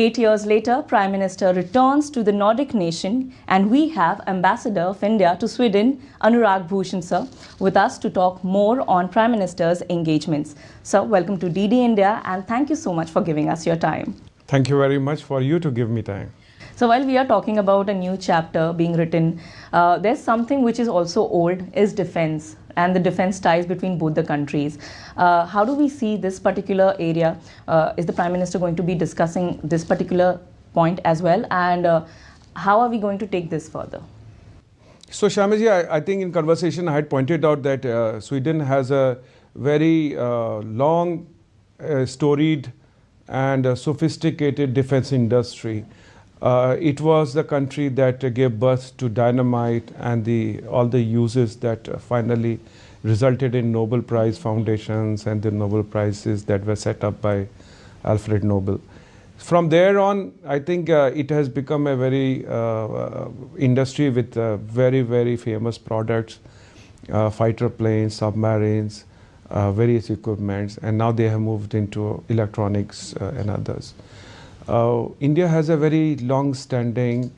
8 years later, Prime Minister returns to the Nordic nation, and we have Ambassador of India to Sweden, Anurag Bhushan sir, with us to talk more on Prime Minister's engagements. Sir, welcome to DD India, and thank you so much for giving us your time. Thank you very much for you to give me time. So while we are talking about a new chapter being written, there's something which is also old, is defense, and the defense ties between both the countries. How do we see this particular area? Is the Prime Minister going to be discussing this particular point as well? And how are we going to take this further? So Shyamaji, I think in conversation I had pointed out that Sweden has a very long, storied and sophisticated defense industry. It was the country that gave birth to dynamite and all the uses that finally resulted in Nobel Prize foundations and the Nobel Prizes that were set up by Alfred Nobel. From there on, I think it has become a very industry with very, very famous products, fighter planes, submarines, various equipments, and now they have moved into electronics and others. India has a very long-standing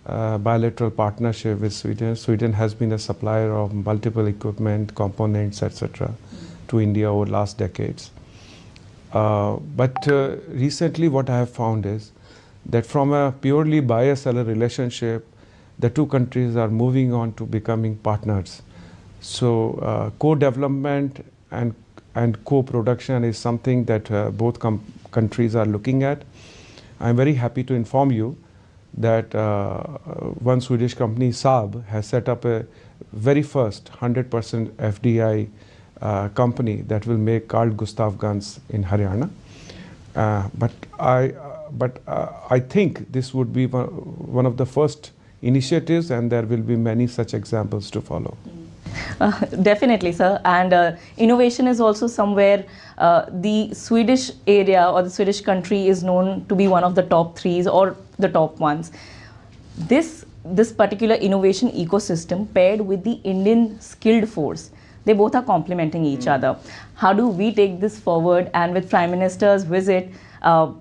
bilateral partnership with Sweden. Sweden has been a supplier of multiple equipment, components, etc. to India over the last decades. But recently what I have found is that from a purely buyer-seller relationship, the two countries are moving on to becoming partners. So co-development and co-production is something that both countries are looking at. I'm very happy to inform you that one Swedish company, Saab, has set up a very first 100% FDI company that will make Carl Gustaf guns in Haryana. But I think this would be one of the first initiatives, and there will be many such examples to follow. Definitely, sir. And innovation is also somewhere the Swedish area or the Swedish country is known to be one of the top threes or the top ones. This particular innovation ecosystem paired with the Indian skilled force, they both are complementing each other. How do we take this forward? And with Prime Minister's visit,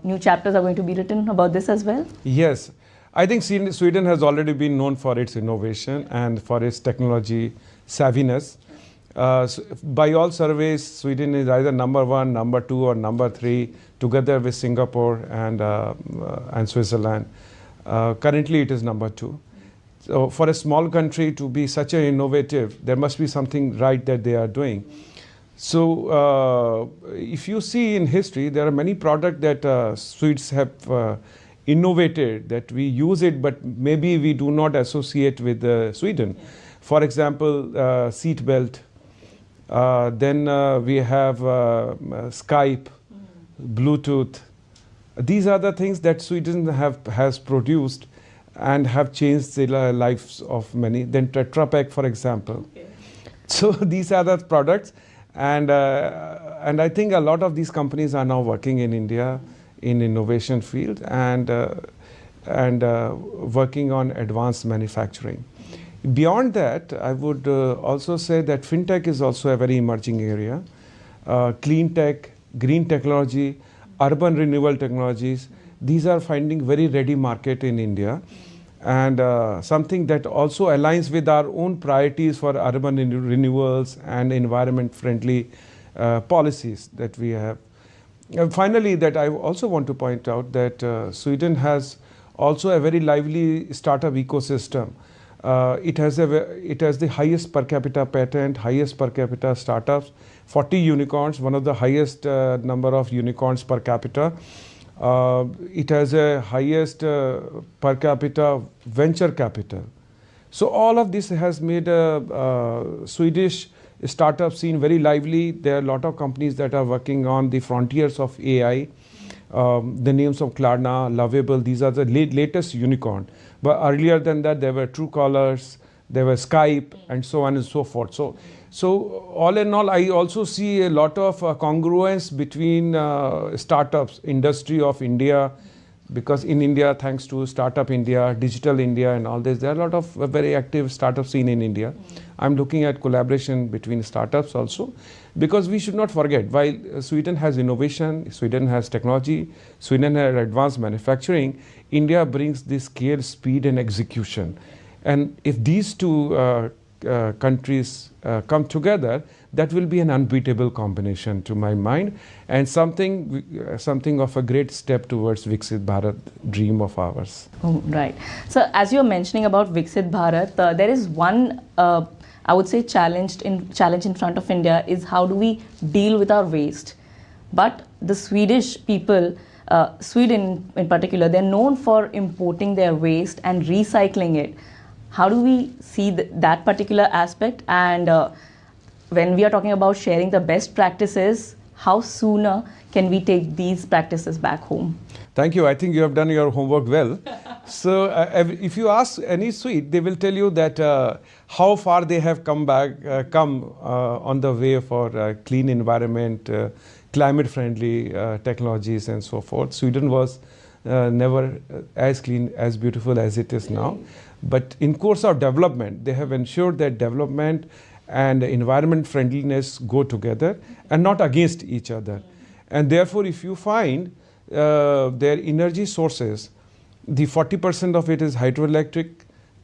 new chapters are going to be written about this as well? Yes. I think Sweden has already been known for its innovation and for its technology savviness. By all surveys, Sweden is either number 1, number 2, or number 3, together with Singapore and Switzerland. Currently, it is number 2. So for a small country to be such an innovative, there must be something right that they are doing. So if you see in history, there are many products that Swedes have innovated, that we use it, but maybe we do not associate with Sweden. For example, seat belt. Then we have Skype, Bluetooth. These are the things that Sweden has produced and have changed the lives of many. Then Tetra Pak, for example. Okay. So these are the products, and I think a lot of these companies are now working in India in innovation field and working on advanced manufacturing. Beyond that, I would also say that fintech is also a very emerging area. Clean tech, green technology, urban renewal technologies, these are finding very ready market in India, and something that also aligns with our own priorities for urban renewals and environment friendly policies that we have. Finally, that I also want to point out that Sweden has also a very lively startup ecosystem. It has the highest per capita patent, highest per capita startups, 40 unicorns, one of the highest number of unicorns per capita. It has a highest per capita venture capital. So all of this has made a Swedish startup scene very lively. There are a lot of companies that are working on the frontiers of AI. The names of Klarna, Lovable, these are the latest unicorn. But earlier than that, there were Truecallers, there were Skype, and so on and so forth. So all in all, I also see a lot of congruence between startups, industry of India, because in India, thanks to Startup India, Digital India and all this, there are a lot of very active startup scene in India. I'm looking at collaboration between startups also, because we should not forget, while Sweden has innovation, Sweden has technology, Sweden has advanced manufacturing, India brings the scale, speed and execution. And if these two countries come together, that will be an unbeatable combination to my mind, and something of a great step towards Viksit Bharat dream of ours. Oh, right. So as you're mentioning about Viksit Bharat, there is one, I would say, challenge in front of India is how do we deal with our waste. But the Swedish people, Sweden in particular, they're known for importing their waste and recycling it. How do we see that particular aspect? And when we are talking about sharing the best practices, how sooner can we take these practices back home? Thank you. I think you have done your homework well. So if you ask any Swede, they will tell you that how far they have come on the way for clean environment, climate-friendly technologies and so forth. Sweden was never as clean, as beautiful as it is now. But in course of development, they have ensured that development and environment friendliness go together and not against each other. And therefore, if you find their energy sources, the 40% of it is hydroelectric,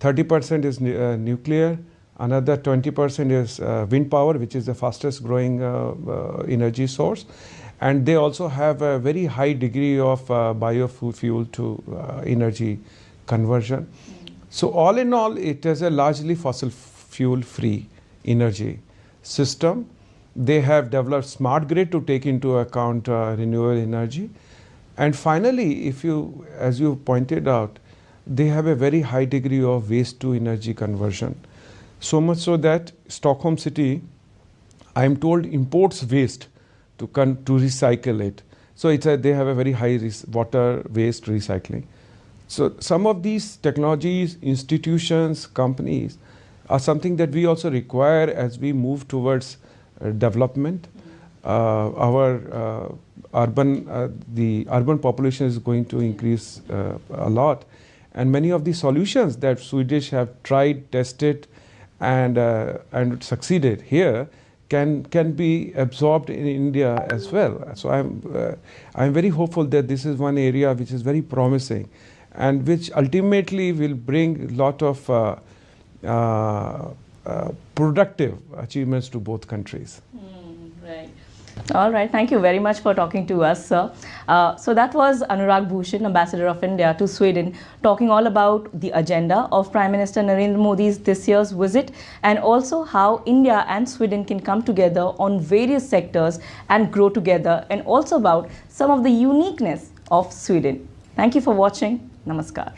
30% is nuclear, another 20% is wind power, which is the fastest growing energy source. And they also have a very high degree of biofuel to energy conversion. So all in all, it is a largely fossil fuel free energy system. They have developed smart grid to take into account renewable energy. And finally, as you pointed out, they have a very high degree of waste to energy conversion. So much so that Stockholm city, I am told, imports waste to recycle it. So they have a very high water waste recycling. So some of these technologies, institutions, companies are something that we also require as we move towards development. The urban population is going to increase a lot, and many of the solutions that Swedish have tried, tested, and succeeded here can be absorbed in India as well. So I'm very hopeful that this is one area which is very promising, and which ultimately will bring a lot of productive achievements to both countries. Right. All right. Thank you very much for talking to us, sir. So that was Anurag Bhushan, Ambassador of India to Sweden, talking all about the agenda of Prime Minister Narendra Modi's this year's visit, and also how India and Sweden can come together on various sectors and grow together, and also about some of the uniqueness of Sweden. Thank you for watching. Namaskar.